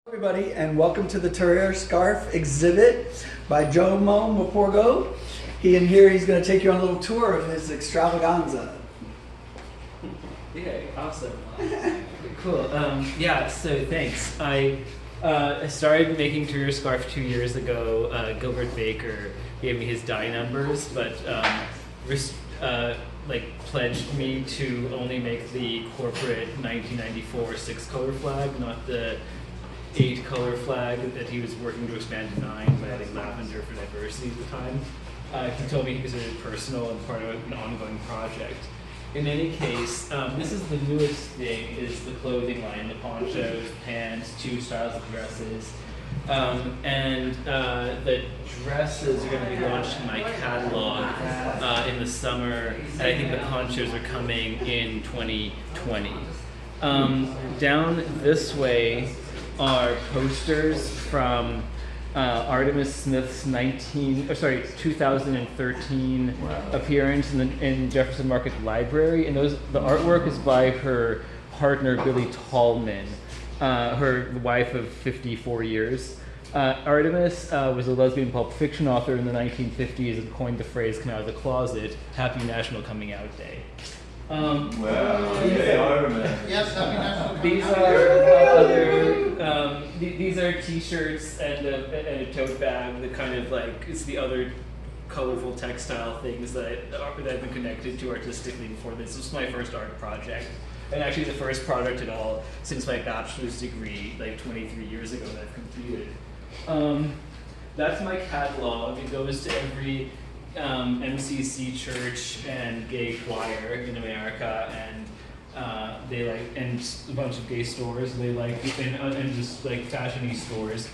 Everybody, and welcome to the Tahrir scarf exhibit by Morpurgo. He's going to take you on a little tour of his extravaganza. Yeah, awesome. Cool. So thanks. I started making Tahrir scarf 2 years ago. Gilbert Baker gave me his die numbers, but pledged me to only make the corporate 1994 6-color flag, not the 8-color flag that he was working to expand to 9 by adding lavender for diversity at the time. He told me he considered it personal and part of an ongoing project. In any case, this is the newest thing, is the clothing line, the ponchos, pants, 2 styles of dresses. The dresses are going to be launched in my catalog in the summer, and I think the ponchos are coming in 2020. Down this way are posters from Artemis Smith's 2013 appearance in Jefferson Market Library, and the artwork is by her partner Billy Tallman, her wife of 54 years. Artemis was a lesbian pulp fiction author in the 1950s and coined the phrase "come out of the closet." Happy National Coming Out Day. Yes, happy National These Coming are these are T-shirts and a tote bag. The kind of it's the other colorful textile things that I've been connected to artistically before this. This was my first art project, and actually the first project at all since my bachelor's degree, 23 years ago, that I've completed. That's my catalog. It goes to every MCC church and gay choir in America, and and a bunch of gay stores. They and just fashion-y stores.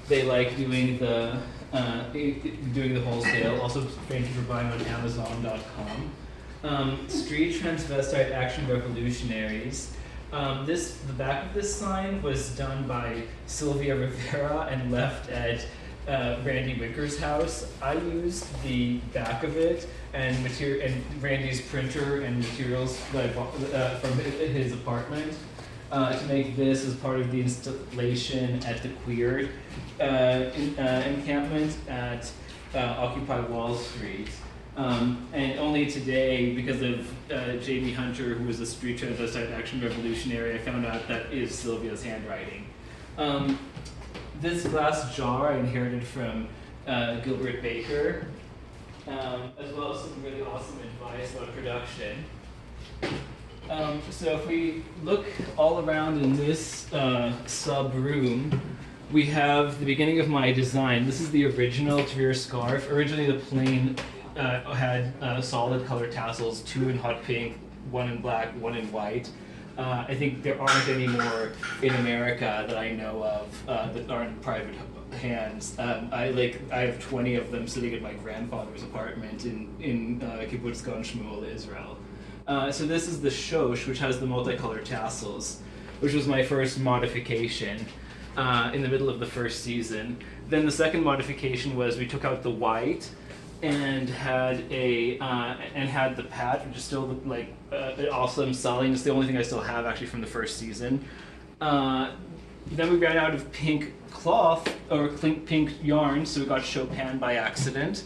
They like doing the wholesale. Also, thank you for buying on Amazon.com. Street Transvestite Action Revolutionaries. The back of this sign was done by Sylvia Rivera and left at Randy Wicker's house. I used the back of it and Randy's printer and materials from his apartment to make this as part of the installation at the Queer encampment at Occupy Wall Street. And only today, because of Jamie Hunter, who was a street transvestite action revolutionary, I found out that is Sylvia's handwriting. This glass jar I inherited from Gilbert Baker, as well as some really awesome advice about production. So if we look all around in this sub-room, we have the beginning of my design. This is the original Tahrir scarf. Originally the plain had solid color tassels, 2 in hot pink, 1 in black, 1 in white. I think there aren't any more in America that I know of that aren't private hands. I have 20 of them sitting in my grandfather's apartment in Kibbutz Gan Shmuel, Israel. So this is the shosh, which has the multicolored tassels, which was my first modification in the middle of the first season. Then the second modification was we took out the white and had the patch, which is still an awesome selling. It's the only thing I still have actually from the first season. Then we ran out of pink cloth or pink yarn, so we got Chopin by accident.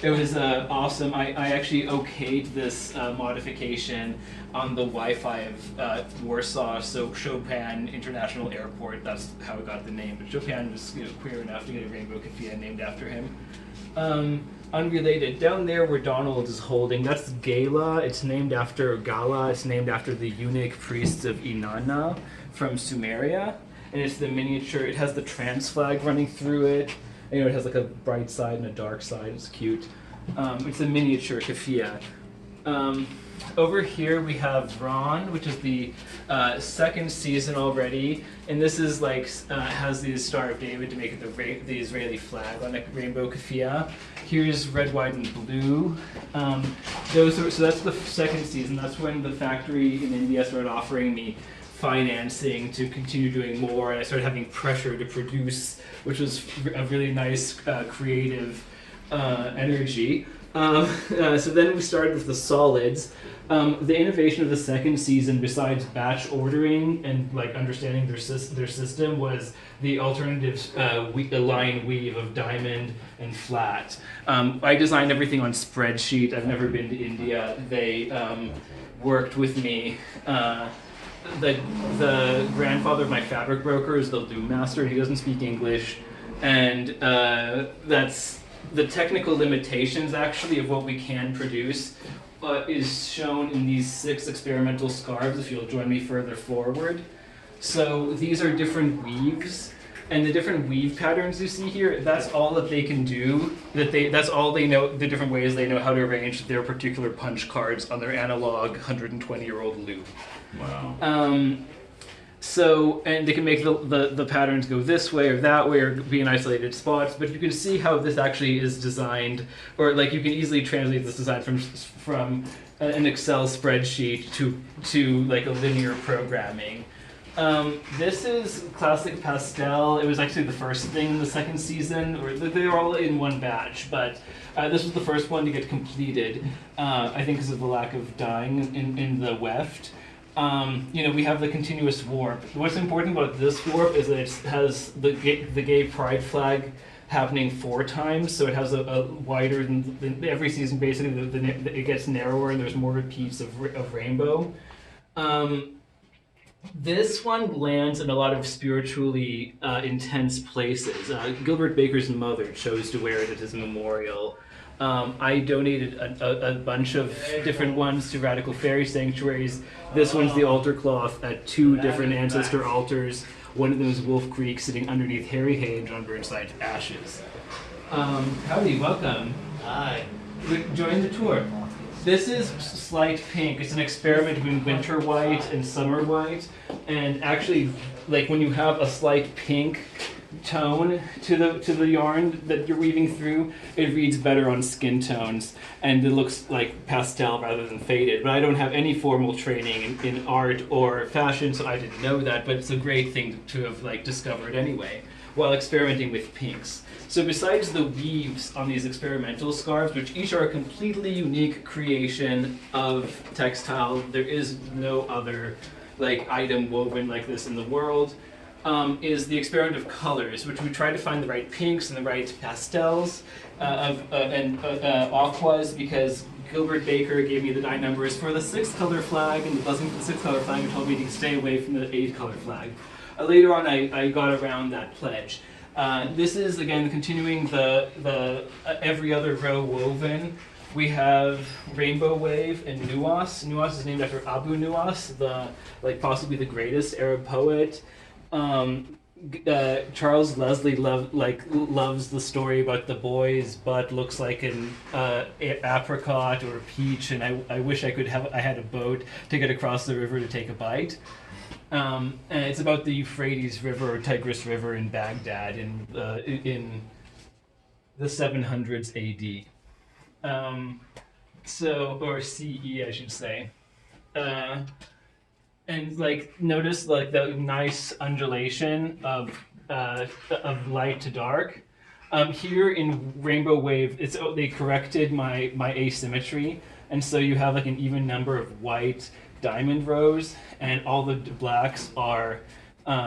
It was awesome. I actually okayed this modification on the Wi-Fi of Warsaw, so Chopin International Airport. That's how it got the name. But Chopin was queer enough to get a rainbow Keffiyeh named after him. Unrelated, down there where Donald is holding, that's Gala. It's named after the eunuch priests of Inanna from Sumeria. And it's the miniature, it has the trans flag running through it. It has a bright side and a dark side. It's cute. It's a miniature Keffiyeh. Over here we have Ron, which is the second season already, and this is has the Star of David to make it the Israeli flag on a rainbow Keffiyeh. Here's red, white, and blue. So that's the second season. That's when the factory in India started offering me financing to continue doing more, and I started having pressure to produce, which was a really nice creative energy. So then we started with the solids. The innovation of the second season, besides batch ordering and like understanding their system, was the alternative line weave of diamond and flat. I designed everything on spreadsheet. I've never been to India. They worked with me. The grandfather of my fabric broker is the loom master. He doesn't speak English, and that's the technical limitations actually of what we can produce is shown in these 6 experimental scarves. If you'll join me further forward, so these are different weaves, and the different weave patterns you see here. That's all that they can do. That's all they know. The different ways they know how to arrange their particular punch cards on their analog 120-year-old loom. Wow. So, and they can make the patterns go this way or that way or be in isolated spots, but you can see how this actually is designed, or like you can easily translate this design from an Excel spreadsheet to like a linear programming. This is classic pastel. It was actually the first thing in the second season, or they were all in one batch, but this was the first one to get completed, I think because of the lack of dyeing in the weft. We have the continuous warp. What's important about this warp is that it has the gay pride flag happening 4 times, so it has a wider than every season. Basically, it gets narrower and there's more repeats of rainbow. This one lands in a lot of spiritually intense places. Gilbert Baker's mother chose to wear it at his memorial. I donated a bunch of different ones to Radical Fairy Sanctuaries. This one's the altar cloth at 2 different ancestor altars. One of them is Wolf Creek, sitting underneath Harry Hay and John Burnside's ashes. Howdy, welcome. Hi. Join the tour. This is Slight Pink. It's an experiment between winter white and summer white. And actually, like when you have a slight pink tone to the yarn that you're weaving through, it reads better on skin tones and it looks like pastel rather than faded. But I don't have any formal training in art or fashion, so I didn't know that, but it's a great thing to have like discovered anyway while experimenting with pinks. So besides the weaves on these experimental scarves, which each are a completely unique creation of textile, there is no other like item woven like this in the world. Is the experiment of colors, which we try to find the right pinks and the right pastels and aquas, because Gilbert Baker gave me the dye numbers for the 6-color flag and the buzzing for the 6-color flag and told me to stay away from the 8-color flag. Later on, I got around that pledge. This is, again, continuing the every other row woven. We have Rainbow Wave and Nuwas. Nuwas is named after Abu Nuwas, possibly the greatest Arab poet. Charles Leslie loves the story about the boy's butt looks like an apricot or a peach, and I wish I had a boat to get across the river to take a bite. And it's about the Euphrates River or Tigris River in Baghdad in the 700s AD. Or CE, I should say. And notice the nice undulation of light to dark. Here in Rainbow Wave, they corrected my asymmetry, and so you have an even number of white diamond rows, and all the blacks are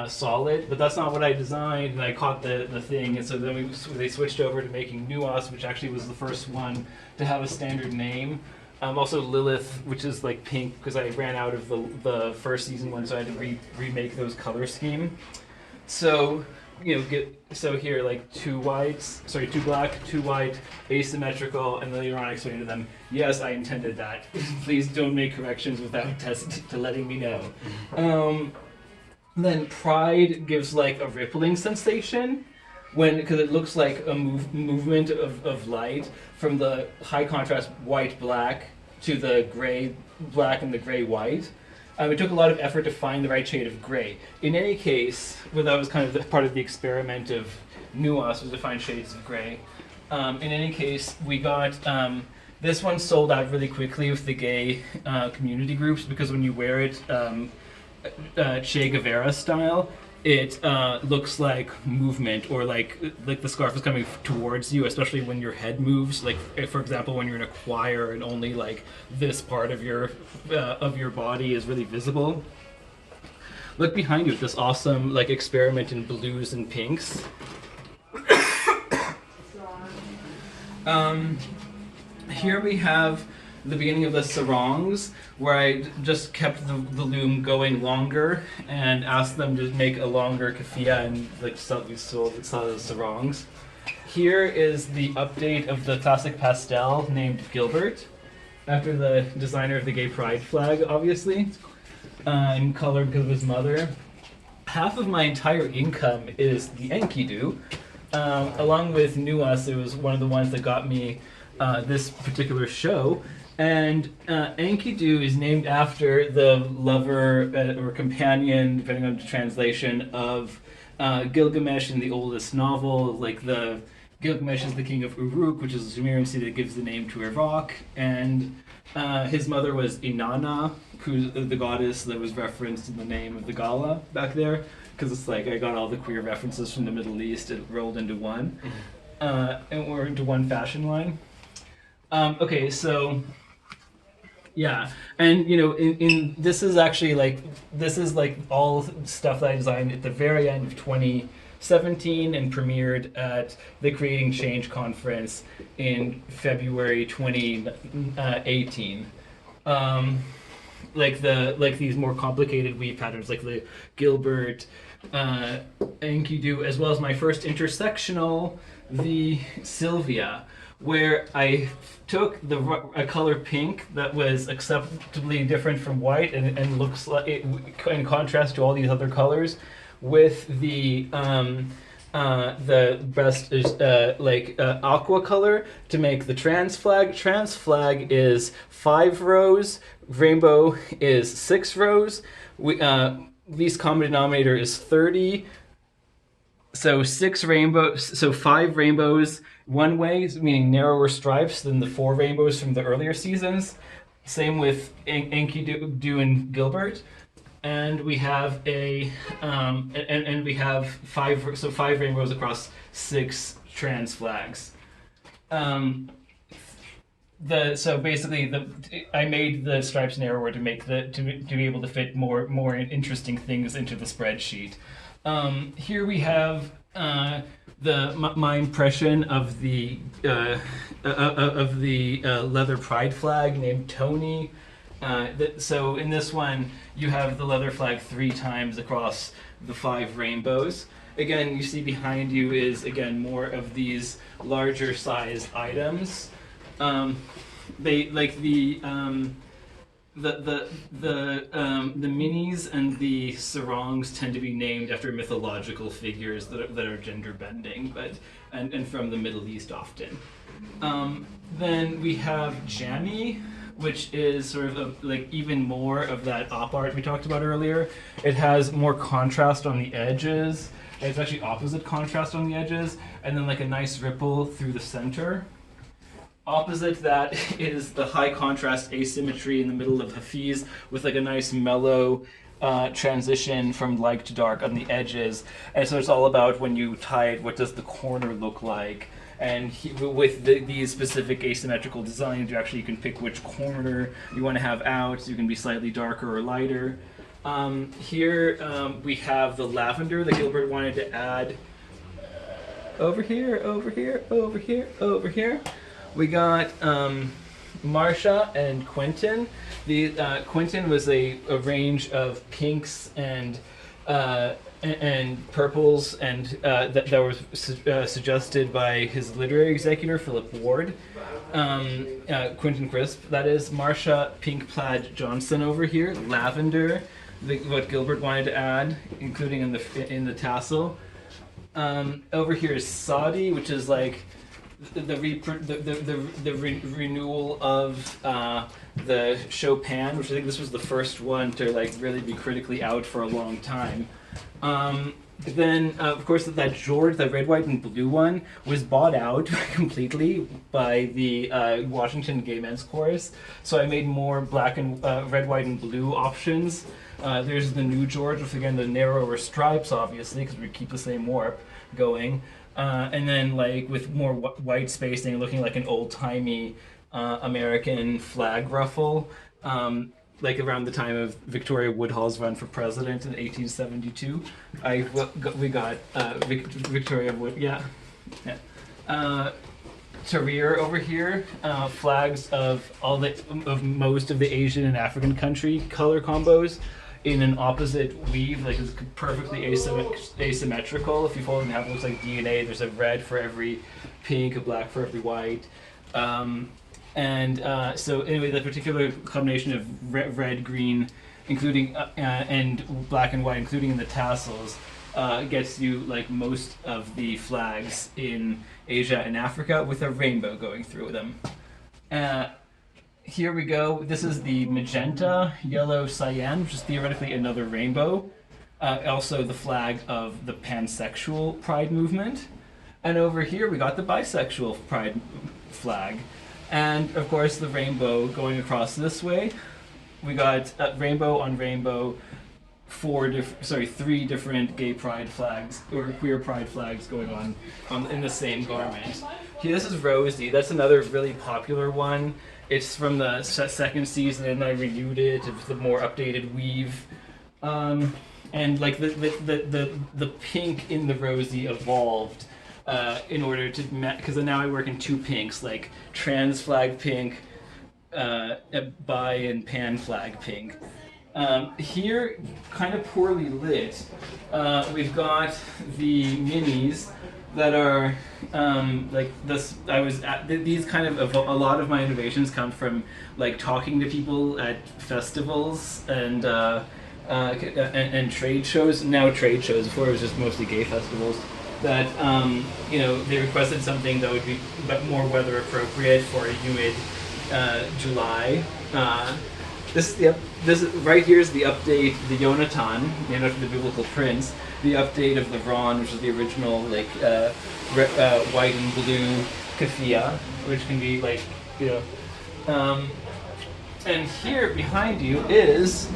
solid. But that's not what I designed, and I caught the thing, and so then they switched over to making Nuwas, which actually was the first one to have a standard name. Also Lilith, which is pink, because I ran out of the first season one, so I had to remake those color scheme. So, so here 2 black, 2 white, asymmetrical, and then later on I explained to them, yes, I intended that. Please don't make corrections without letting me know. Then Pride gives a rippling sensation, because it looks like a movement of light from the high contrast white black to the gray black and the gray white. It took a lot of effort to find the right shade of gray. In any case, that was kind of part of the experiment of Nuance, was to find shades of gray. In any case, we got this one sold out really quickly with the gay community groups, because when you wear it Che Guevara style, it looks like movement, or like the scarf is coming towards you, especially when your head moves. Like, if, for example, when you're in a choir and only like this part of your body is really visible. Look behind you at this awesome like experiment in blues and pinks. Here we have the beginning of the sarongs, where I just kept the loom going longer and asked them to make a longer keffiyeh and like sell the sarongs. Here is the update of the classic pastel named Gilbert, after the designer of the gay pride flag, obviously, in color because of his mother. Half of my entire income is the Enkidu. Along with Nuas, it was one of the ones that got me this particular show. And Enkidu is named after the lover or companion, depending on the translation, of Gilgamesh in the oldest novel. Like, the Gilgamesh is the king of Uruk, which is a Sumerian city that gives the name to Iraq. And his mother was Inanna, who's the goddess that was referenced in the name of the Gala back there. Because it's like I got all the queer references from the Middle East and rolled into one, or into one fashion line. Okay, so yeah, and you know, in this is actually like all stuff that I designed at the very end of 2017 and premiered at the Creating Change conference in February 2018. Like these more complicated weave patterns, like the Gilbert, Enkidu, as well as my first intersectional, the Sylvia, where I took a color pink that was acceptably different from white and looks like it, in contrast to all these other colors, with the breast is aqua color to make the trans flag. Trans flag is 5 rows. Rainbow is 6 rows. Least common denominator is 30. So 5 rainbows one way, meaning narrower stripes than the 4 rainbows from the earlier seasons. Same with Enkidu and Gilbert. And we have and we have 5 rainbows across 6 trans flags. So basically, I made the stripes narrower to make to be able to fit more interesting things into the spreadsheet. Here we have my impression of the leather pride flag named Tony. So in this one, you have the leather flag 3 times across the 5 rainbows. Again, you see behind you is again more of these larger sized items. They like the minis and the sarongs tend to be named after mythological figures that are gender bending, and from the Middle East often. Then we have jammy, which is sort of like even more of that op art we talked about earlier. It has more contrast on the edges. It's actually opposite contrast on the edges, and then like a nice ripple through the center. Opposite that is the high contrast asymmetry in the middle of Hafiz, with like a nice mellow transition from light to dark on the edges. And so it's all about when you tie it, what does the corner look like? And with these specific asymmetrical designs, you can pick which corner you want to have out, so you can be slightly darker or lighter. Here we have the lavender that Gilbert wanted to add. Over here. We got Marsha and Quentin. Quentin was a range of pinks and purples, and that was suggested by his literary executor, Philip Ward. Quentin Crisp, that is. Marsha, pink plaid Johnson over here. Lavender, what Gilbert wanted to add, including in the tassel. Over here is Saudi, which is like the renewal of the Chopin, which I think this was the first one to like really be critically out for a long time. Then, of course, that George, the red, white, and blue one, was bought out completely by the Washington Gay Men's Chorus. So I made more black and red, white, and blue options. There's the New George, with again the narrower stripes, obviously, because we keep the same warp going. And then like with more white spacing, looking like an old-timey American flag ruffle, like around the time of Victoria Woodhull's run for president in 1872. We got Victoria Wood, yeah. Tahrir over here, flags of most of the Asian and African country color combos in an opposite weave, like it's perfectly asymmetrical. If you follow them, it looks like DNA. There's a red for every pink, a black for every white. So anyway, the particular combination of red, green, including and black and white, including in the tassels, gets you like most of the flags in Asia and Africa with a rainbow going through them. Here we go. This is the magenta, yellow, cyan, which is theoretically another rainbow. Also the flag of the pansexual pride movement. And over here we got the bisexual pride flag. And of course the rainbow going across this way. We got rainbow on rainbow, three different gay pride flags or queer pride flags going on in the same garment. Here, this is Rosie. That's another really popular one. It's from the second season, and I renewed it with the more updated weave. And like the pink in the Rosie evolved in order to because now I work in two pinks, like trans flag pink, bi and pan flag pink. Here, kind of poorly lit, we've got the minis that are like this. These kind of a lot of my innovations come from like talking to people at festivals and trade shows. Now trade shows. Before it was just mostly gay festivals. That they requested something that would be more weather appropriate for a humid July. This right here is the update, the Johnathan, named after the biblical prince. The update of the Ron, which is the original like white and blue Keffiyeh, which can be like and here behind you is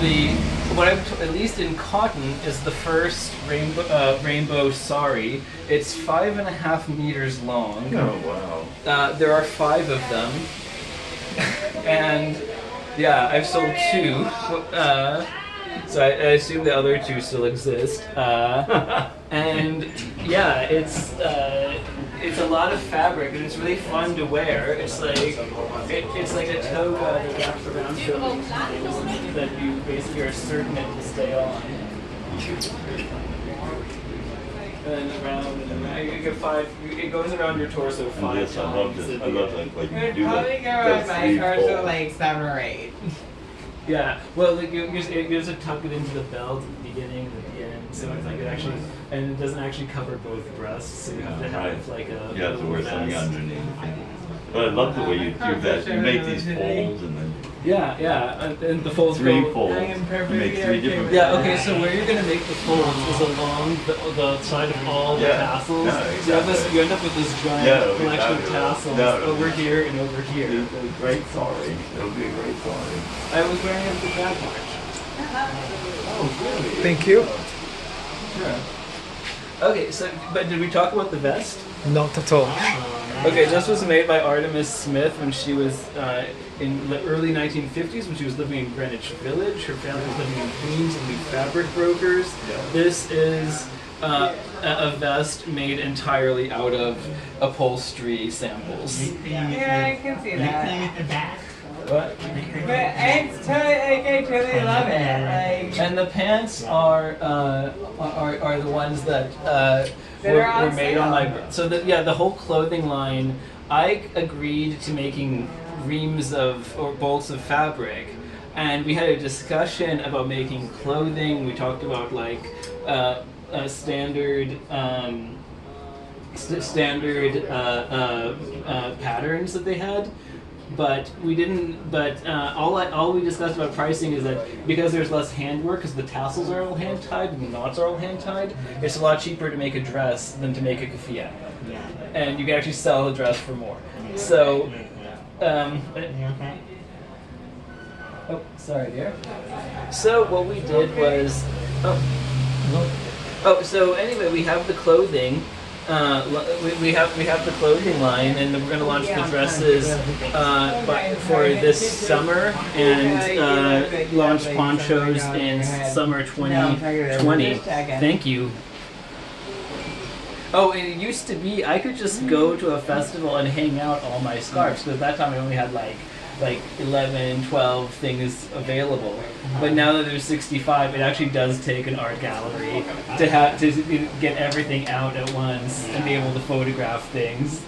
at least in cotton is the first rainbow sari. It's 5.5 meters long. Oh wow! There are 5 of them, and yeah, I've sold 2. So I assume the other 2 still exist. And yeah, it's a lot of fabric, and it's really fun to wear. It's like a toga that wraps around shoulders that you basically are certain it will stay on. And around and around. You get 5. It goes around your torso 5 Yes, times. I love this. I love that. Like It you would do probably go that around my torso three-fold. like 7 or 8. Yeah, well, like you just to tuck it into the belt at the beginning and at the end, so it's like it actually, and it doesn't actually cover both breasts, so you have to have like a You have to wear something vest. underneath. But I love the way you do that. You make these folds and then Yeah, and the folds three go. folds. I am You perfectly make 3 okay different. with Yeah, okay, so where you're gonna make the folds is along the side of all the Yeah, tassels. yeah, So you have this, exactly. you end up with this giant Yeah, it'll be collection of fabulous. tassels Yeah, it'll over be- here and over here. It's a great sorry. It'll be a great sorry. I was wearing it at the drag march. Thank you. Sure. Okay, so, but did we talk about the vest? Not at all. Okay, this was made by Artemis Smith when she was in the early 1950s, when she was living in Greenwich Village. Her family was living in Queens and we fabric brokers. This is a vest made entirely out of upholstery samples. Yeah, I can see that. What? But it's totally, like, I totally love it. Like, And the pants are the ones that were made on my. So the whole clothing line. I agreed to making reams of or bolts of fabric, and we had a discussion about making clothing. We talked about like standard patterns that they had. But we didn't. But all we discussed about pricing is that because there's less handwork, because the tassels are all hand tied and the knots are all hand tied, it's a lot cheaper to make a dress than to make a keffiyeh, and you can actually sell a dress for more. So, Oh, sorry, dear. So what we did was, so anyway, we have the clothing. We have the clothing line, and we're going to launch the dresses for this summer, and launch ponchos in summer 2020. Thank you. Oh, and it used to be I could just go to a festival and hang out all my scarves. So at that time I only had like 11, 12 things available. But now that there's 65, it actually does take an art gallery to get everything out at once and be able to photograph things.